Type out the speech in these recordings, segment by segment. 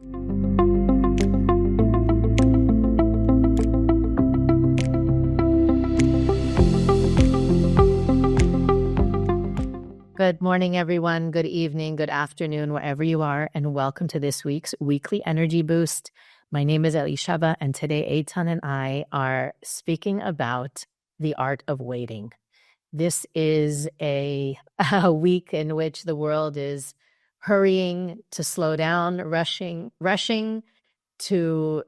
Good morning, everyone. Good evening, good afternoon, wherever you are, and welcome to this week's Weekly Energy Boost. My name is Elishava, and today Eitan and I are speaking about the art of waiting. This is a week in which the world is hurrying to slow down, rushing to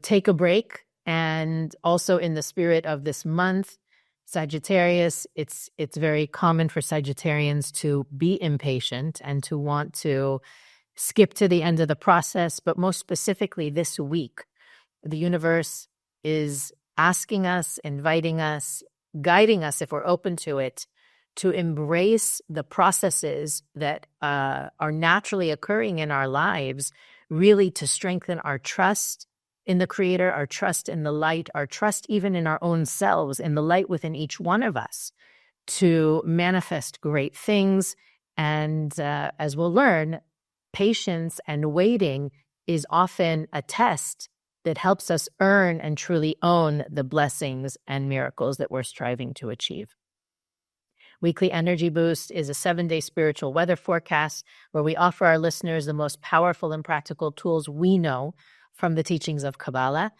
take a break, and also in the spirit of this month, Sagittarius, it's very common for Sagittarians to be impatient and to want to skip to the end of the process. But most specifically this week, the universe is asking us, inviting us, guiding us, if we're open to it, to embrace the processes that are naturally occurring in our lives, really to strengthen our trust in the Creator, our trust in the light, our trust even in our own selves, in the light within each one of us, to manifest great things. And as we'll learn, patience and waiting is often a test that helps us earn and truly own the blessings and miracles that we're striving to achieve. Weekly Energy Boost is a 7-day spiritual weather forecast where we offer our listeners the most powerful and practical tools we know from the teachings of Kabbalah.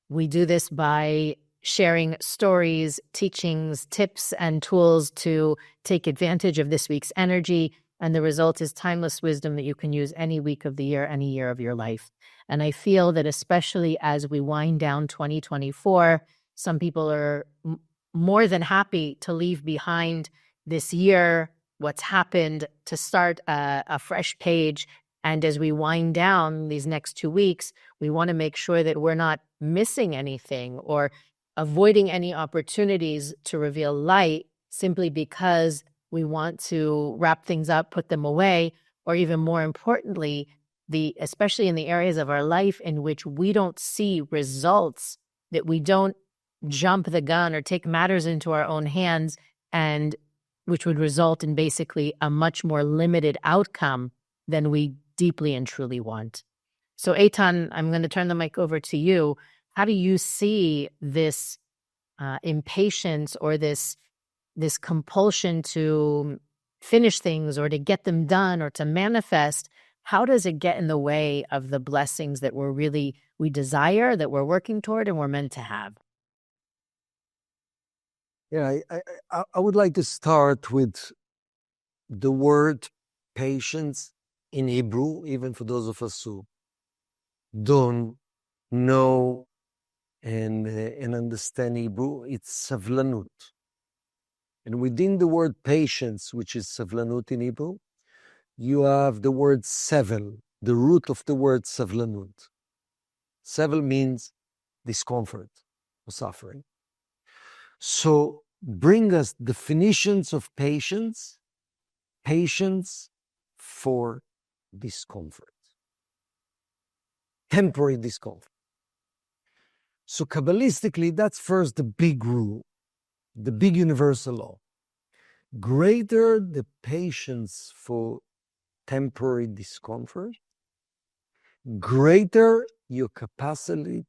We do this by sharing stories, teachings, tips, and tools to take advantage of this week's energy. And the result is timeless wisdom that you can use any week of the year, any year of your life. And I feel that especially as we wind down 2024, some people are more than happy to leave behind this year, what's happened, to start a fresh page. And as we wind down these next 2 weeks, we want to make sure that we're not missing anything or avoiding any opportunities to reveal light simply because we want to wrap things up, put them away, or even more importantly, especially in the areas of our life in which we don't see results, that we don't jump the gun or take matters into our own hands, and which would result in basically a much more limited outcome than we deeply and truly want. So Eitan, I'm going to turn the mic over to you. How do you see this impatience or this compulsion to finish things or to get them done or to manifest? How does it get in the way of the blessings that we desire, that we're working toward and we're meant to have? Yeah, I would like to start with the word patience in Hebrew, even for those of us who don't know and understand Hebrew. It's savlanut. And within the word patience, which is savlanut in Hebrew, you have the word sevel, the root of the word savlanut. Sevel means discomfort or suffering. So bring us definitions of patience for discomfort, temporary discomfort. So Kabbalistically, that's first the big rule, the big universal law. Greater the patience for temporary discomfort, greater your capacity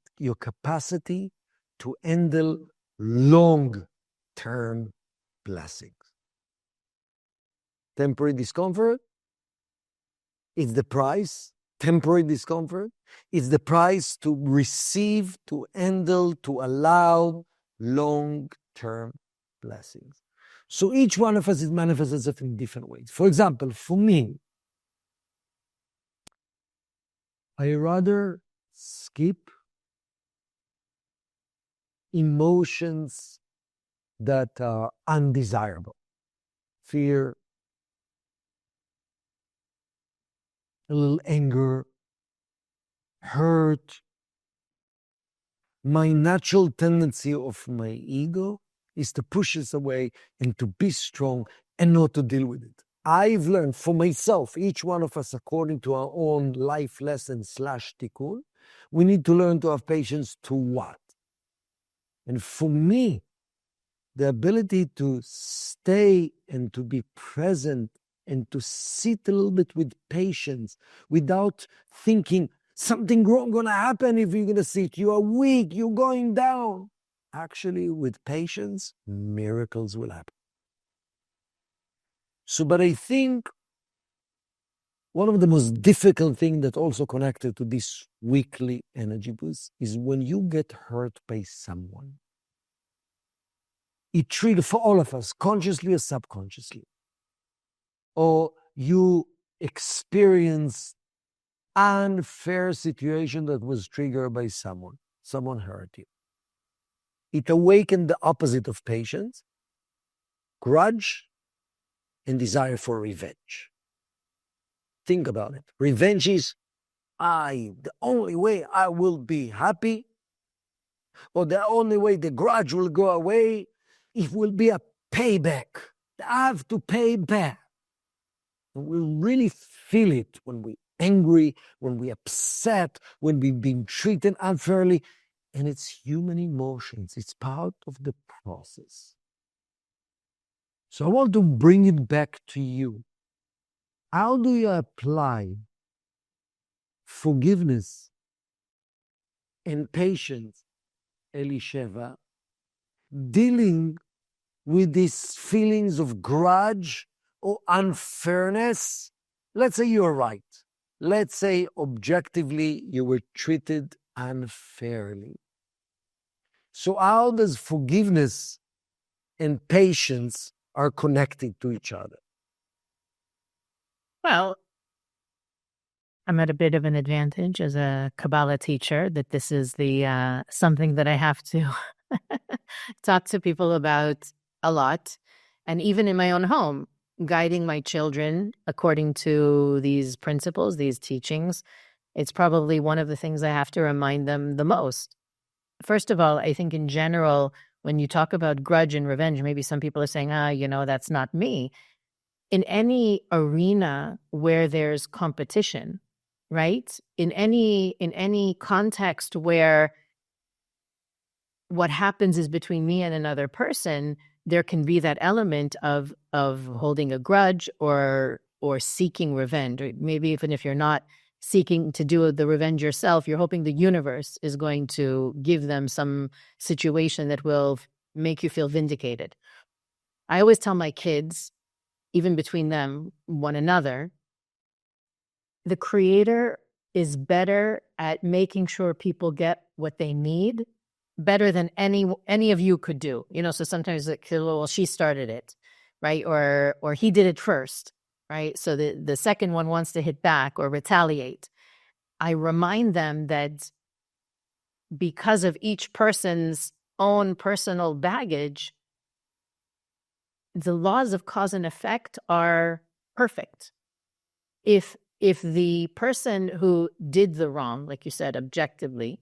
to handle long-term blessings. Temporary discomfort is the price. Temporary discomfort is the price to receive, to handle, to allow long-term blessings. So each one of us is manifested itself in different ways. For example, for me, I rather skip emotions that are undesirable. Fear, a little anger, hurt. My natural tendency of my ego is to push this away and to be strong and not to deal with it. I've learned for myself, each one of us, according to our own life lesson / tikkun, we need to learn to have patience to what? And for me, the ability to stay and to be present and to sit a little bit with patience without thinking something wrong going to happen if you're going to sit. You are weak. You're going down. Actually, with patience, miracles will happen. So, but I think one of the most difficult things that also connected to this weekly energy boost is when you get hurt by someone. It triggers for all of us, consciously or subconsciously. Or you experience unfair situation that was triggered by someone. Someone hurt you. It awakened the opposite of patience, grudge, and desire for revenge. Think about it. Revenge is, the only way I will be happy, or the only way the grudge will go away, it will be a payback. I have to pay back. And we really feel it when we're angry, when we're upset, when we've been treated unfairly. And it's human emotions. It's part of the process. So I want to bring it back to you. How do you apply forgiveness and patience, Elisheva, dealing with these feelings of grudge or unfairness? Let's say you're right. Let's say objectively you were treated unfairly. So how does forgiveness and patience are connected to each other? Well, I'm at a bit of an advantage as a Kabbalah teacher that this is the something that I have to talk to people about a lot. And even in my own home, guiding my children according to these principles, these teachings, it's probably one of the things I have to remind them the most. First of all, I think in general, when you talk about grudge and revenge, maybe some people are saying, that's not me. In any arena where there's competition, right? In any context where what happens is between me and another person, there can be that element of holding a grudge or seeking revenge. Or maybe even if you're not seeking to do the revenge yourself, you're hoping the universe is going to give them some situation that will make you feel vindicated. I always tell my kids, even between them, one another, the Creator is better at making sure people get what they need, better than any of you could do. So sometimes she started it, right? Or he did it first, right? So the second one wants to hit back or retaliate. I remind them that because of each person's own personal baggage, the laws of cause and effect are perfect. If the person who did the wrong, like you said, objectively,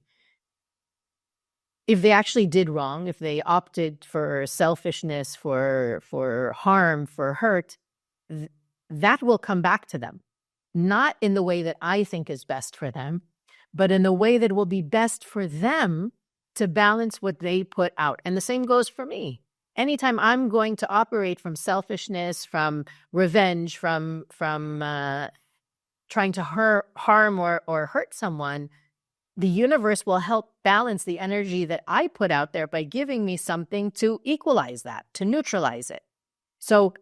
if they actually did wrong, if they opted for selfishness, for harm, for hurt, that will come back to them. Not in the way that I think is best for them, but in the way that will be best for them to balance what they put out. And the same goes for me. Anytime I'm going to operate from selfishness, from revenge, from trying to harm or hurt someone, the universe will help balance the energy that I put out there by giving me something to equalize that, to neutralize it. So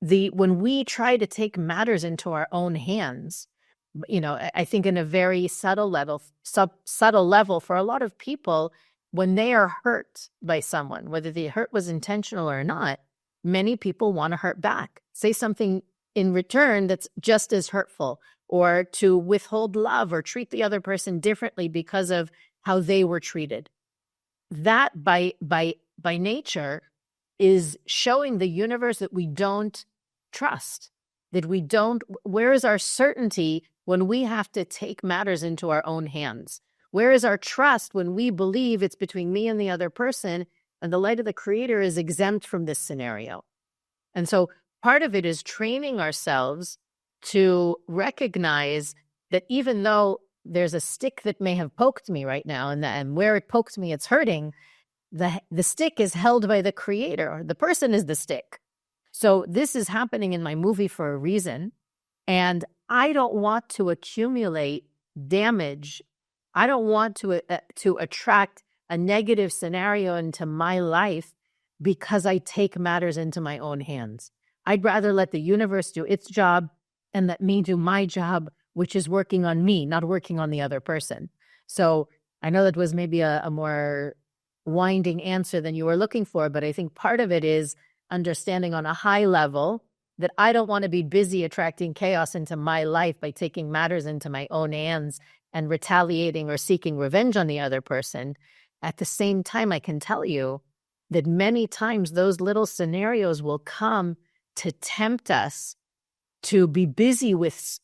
when we try to take matters into our own hands, I think in a very subtle level for a lot of people, when they are hurt by someone, whether the hurt was intentional or not, many people want to hurt back, say something in return that's just as hurtful, or to withhold love or treat the other person differently because of how they were treated. That by nature is showing the universe that we don't trust, that we don't. Where is our certainty when we have to take matters into our own hands? Where is our trust when we believe it's between me and the other person, and the light of the Creator is exempt from this scenario? And so part of it is training ourselves to recognize that even though there's a stick that may have poked me right now, and where it poked me, it's hurting, the stick is held by the Creator. The person is the stick. So this is happening in my movie for a reason, and I don't want to accumulate damage. I don't want to attract a negative scenario into my life because I take matters into my own hands. I'd rather let the universe do its job and let me do my job, which is working on me, not working on the other person. So I know that was maybe a more winding answer than you were looking for, but I think part of it is understanding on a high level that I don't want to be busy attracting chaos into my life by taking matters into my own hands and retaliating or seeking revenge on the other person. At the same time, I can tell you that many times those little scenarios will come to tempt us to be busy with,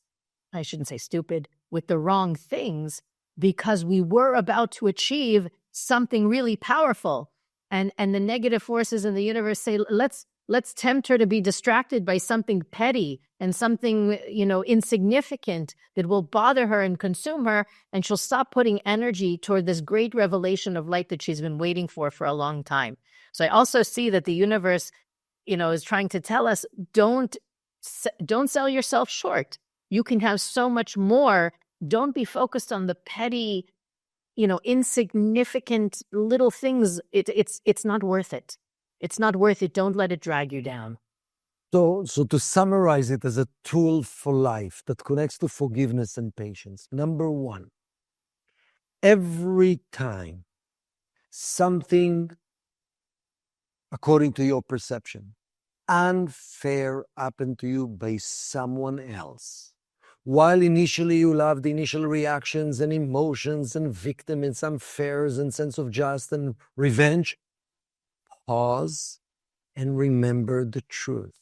I shouldn't say stupid, with the wrong things, because we were about to achieve something really powerful. And the negative forces in the universe say, let's tempt her to be distracted by something petty and something, insignificant that will bother her and consume her. And she'll stop putting energy toward this great revelation of light that she's been waiting for a long time. So I also see that the universe, is trying to tell us, don't sell yourself short. You can have so much more. Don't be focused on the petty, insignificant little things. It's not worth it. It's not worth it. Don't let it drag you down. So to summarize it as a tool for life that connects to forgiveness and patience, number one, every time something, according to your perception, unfair happened to you by someone else, while initially you love the initial reactions and emotions and victim and some fears and sense of justice and revenge, pause and remember the truth.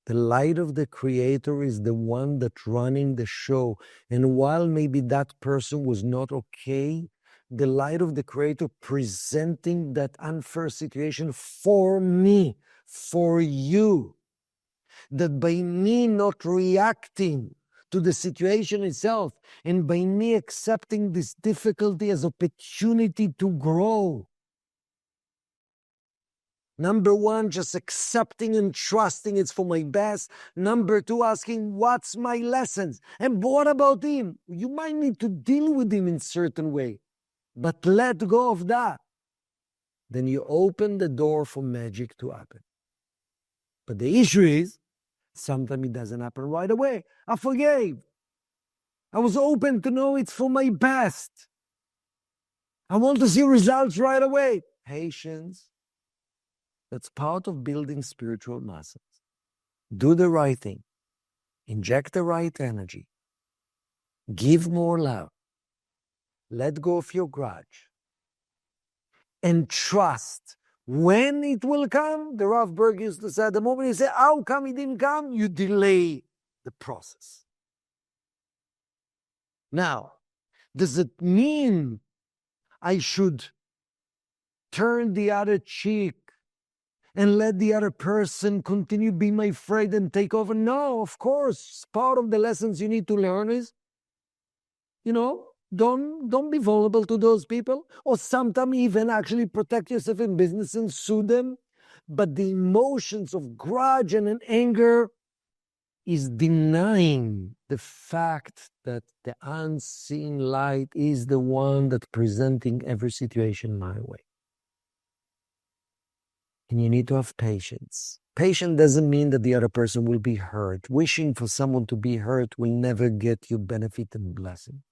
The light of the Creator is the one that's running the show. And while maybe that person was not okay, the light of the Creator presenting that unfair situation for me, for you, that by me not reacting to the situation itself and by me accepting this difficulty as opportunity to grow. Number one, just accepting and trusting it's for my best. Number two, asking what's my lessons? And what about him? You might need to deal with him in a certain way, but let go of that. Then you open the door for magic to happen. But the issue is, sometimes it doesn't happen right away. I forgave. I was open to know it's for my best. I want to see results right away. Patience. That's part of building spiritual muscles. Do the right thing. Inject the right energy. Give more love. Let go of your grudge. And trust. When it will come, the Rav Berg used to say, the moment you say, how come it didn't come? You delay the process. Now, does it mean I should turn the other cheek and let the other person continue being my friend and take over? No, of course. Part of the lessons you need to learn is, don't be vulnerable to those people, or sometimes even actually protect yourself in business and sue them. But the emotions of grudge and an anger is denying the fact that the unseen light is the one that's presenting every situation my way. And you need to have patience. Patience doesn't mean that the other person will be hurt. Wishing for someone to be hurt will never get you benefit and blessing.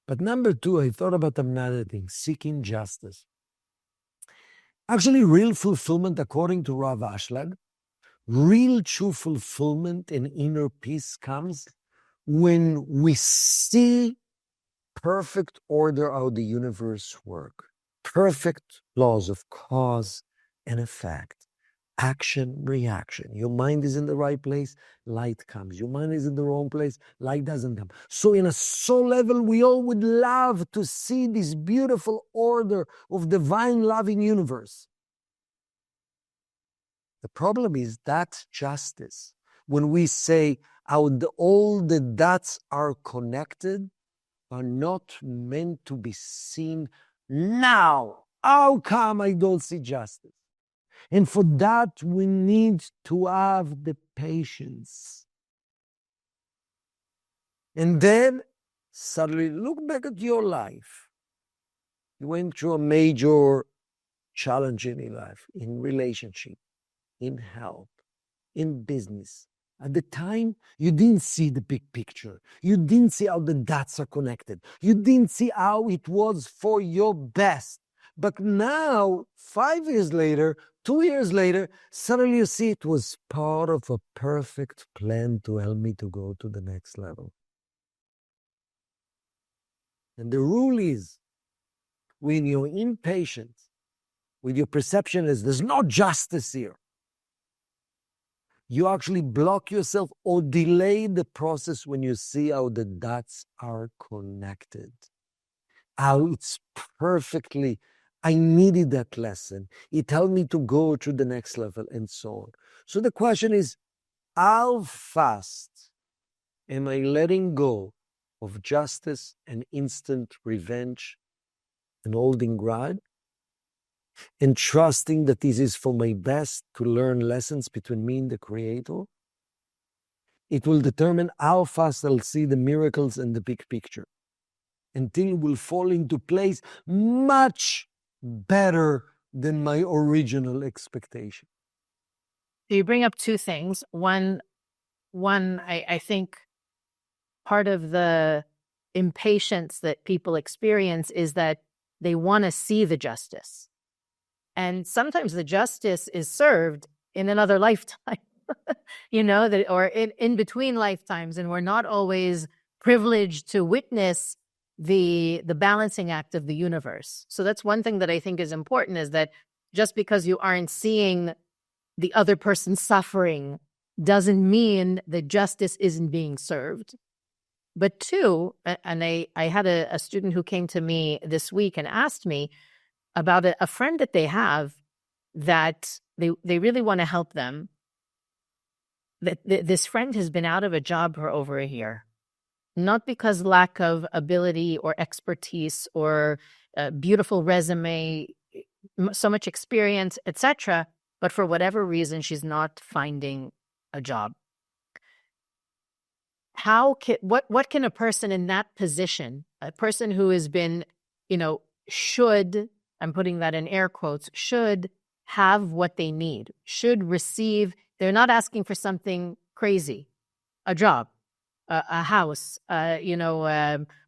But number two, I thought about another thing, seeking justice. Actually, real fulfillment, according to Rav Ashlag, real true fulfillment and inner peace comes when we see perfect order how the universe works. Perfect laws of cause and effect, action, reaction. Your mind is in the right place, light comes. Your mind is in the wrong place, light doesn't come. So in a soul level, we all would love to see this beautiful order of divine loving universe. The problem is that justice. When we say how all the dots are connected, are not meant to be seen now. How come I don't see justice? And for that, we need to have the patience. And then suddenly look back at your life. You went through a major challenge in your life, in relationship, in health, in business. At the time, you didn't see the big picture. You didn't see how the dots are connected. You didn't see how it was for your best. But now, 5 years later, 2 years later, suddenly you see it was part of a perfect plan to help me to go to the next level. And the rule is, when you're impatient, with your perception is there's no justice here, you actually block yourself or delay the process when you see how the dots are connected. How it's perfectly, I needed that lesson. It helped me to go to the next level and so on. So the question is, how fast am I letting go of justice and instant revenge and holding grudge and trusting that this is for my best to learn lessons between me and the Creator? It will determine how fast I'll see the miracles and the big picture, until it will fall into place much better than my original expectation. So you bring up two things. One, I think part of the impatience that people experience is that they want to see the justice. And sometimes the justice is served in another lifetime, that, or in between lifetimes. And we're not always privileged to witness the balancing act of the universe. So that's one thing that I think is important, is that just because you aren't seeing the other person suffering doesn't mean that justice isn't being served. But two, and I had a student who came to me this week and asked me about a friend that they have that they really want to help them. That this friend has been out of a job for over a year, not because lack of ability or expertise or a beautiful resume, so much experience, etc., but for whatever reason, she's not finding a job. What can a person in that position, a person who has been, should, I'm putting that in air quotes, should have what they need, should receive, they're not asking for something crazy, a job, a house,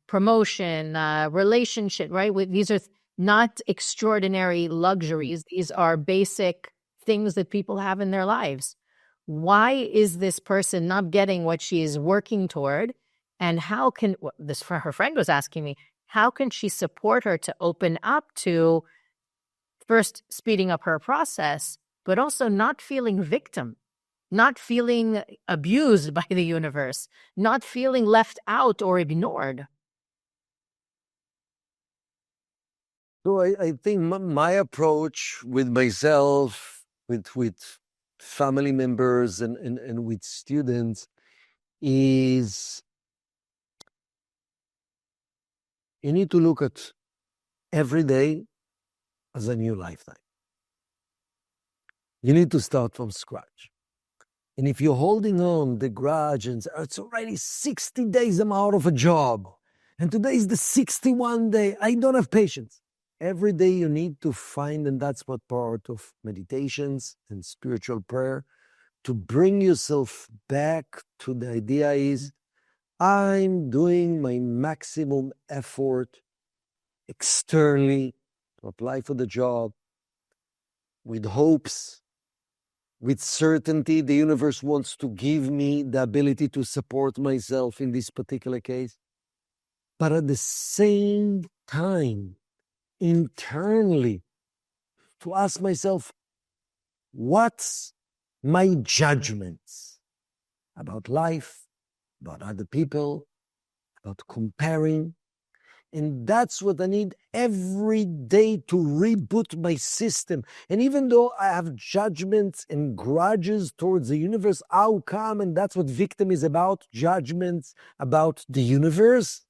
promotion, relationship, right? These are not extraordinary luxuries. These are basic things that people have in their lives. Why is this person not getting what she is working toward? And how can her friend was asking me, how can she support her to open up to first speeding up her process, but also not feeling victim, not feeling abused by the universe, not feeling left out or ignored? So I think my approach with myself, with family members and with students is, you need to look at every day as a new lifetime. You need to start from scratch. And if you're holding on the grudge and it's already 60 days I'm out of a job, and today is the 61 day, I don't have patience. Every day you need to find, and that's what part of meditations and spiritual prayer, to bring yourself back to the idea is, I'm doing my maximum effort externally to apply for the job with hopes, with certainty. The universe wants to give me the ability to support myself in this particular case. But at the same time, internally, to ask myself, what's my judgments about life, about other people, about comparing? And that's what I need every day to reboot my system. And even though I have judgments and grudges towards the universe, how come? And that's what victim is about, judgments about the universe.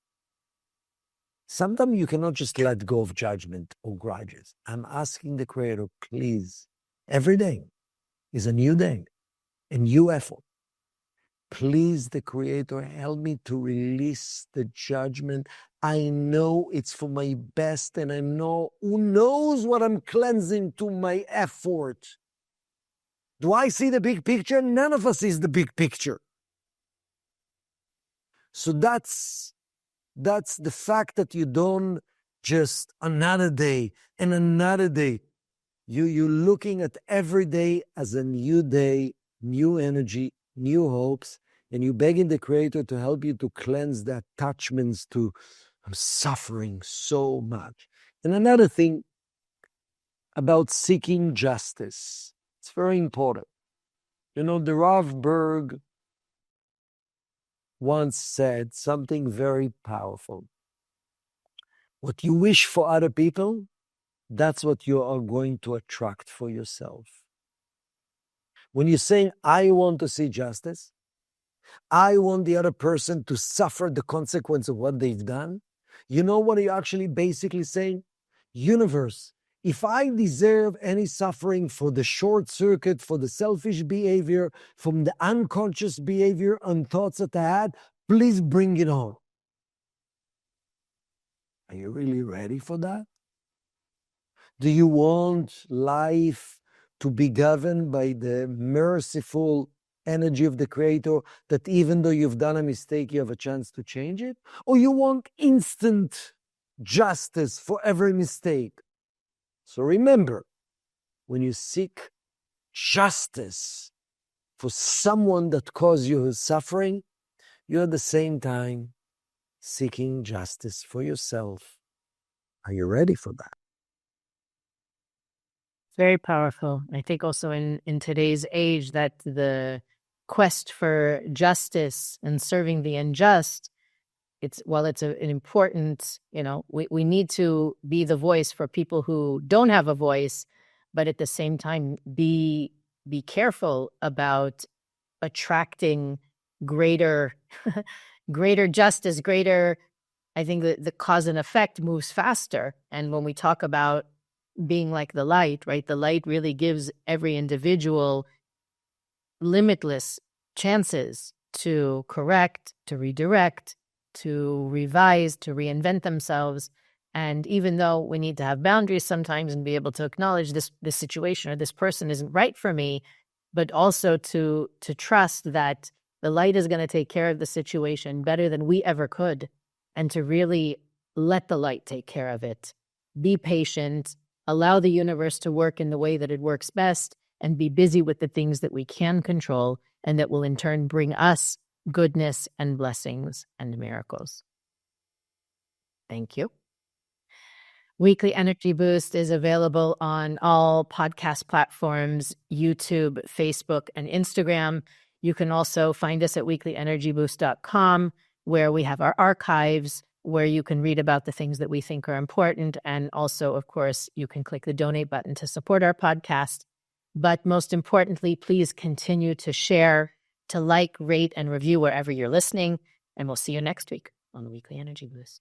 Sometimes you cannot just let go of judgment or grudges. I'm asking the Creator, please, every day is a new day, a new effort. Please, the Creator, help me to release the judgment. I know it's for my best, and I know who knows what I'm cleansing to my effort. Do I see the big picture? None of us sees the big picture. So that's the fact that you don't just another day and another day. You're looking at every day as a new day, new energy, new hopes, and you begging the Creator to help you to cleanse the attachments to, I'm suffering so much. And another thing about seeking justice, it's very important. You know, the Rav Berg once said something very powerful. What you wish for other people, that's what you are going to attract for yourself. When you're saying, I want to see justice, I want the other person to suffer the consequence of what they've done, you know what you're actually basically saying? Universe, if I deserve any suffering for the short circuit, for the selfish behavior, from the unconscious behavior and thoughts that I had, please bring it on. Are you really ready for that? Do you want life to be governed by the merciful energy of the Creator, that even though you've done a mistake, you have a chance to change it? Or you want instant justice for every mistake? So remember, when you seek justice for someone that caused you suffering, you're at the same time seeking justice for yourself. Are you ready for that? Very powerful. I think also in today's age that the quest for justice and serving the unjust, it's an important, we need to be the voice for people who don't have a voice, but at the same time be careful about attracting greater justice, I think the cause and effect moves faster. And when we talk about being like the light, right? The light really gives every individual limitless chances to correct, to redirect, to revise, to reinvent themselves. And even though we need to have boundaries sometimes and be able to acknowledge this situation or this person isn't right for me, but also to trust that the light is going to take care of the situation better than we ever could, and to really let the light take care of it. Be patient, allow the universe to work in the way that it works best, and be busy with the things that we can control and that will in turn bring us goodness and blessings and miracles. Thank you. Weekly Energy Boost is available on all podcast platforms, YouTube, Facebook, and Instagram. You can also find us at weeklyenergyboost.com, where we have our archives, where you can read about the things that we think are important. And also, of course, you can click the donate button to support our podcast. But most importantly, please continue to share, to like, rate, and review wherever you're listening. And we'll see you next week on the Weekly Energy Boost.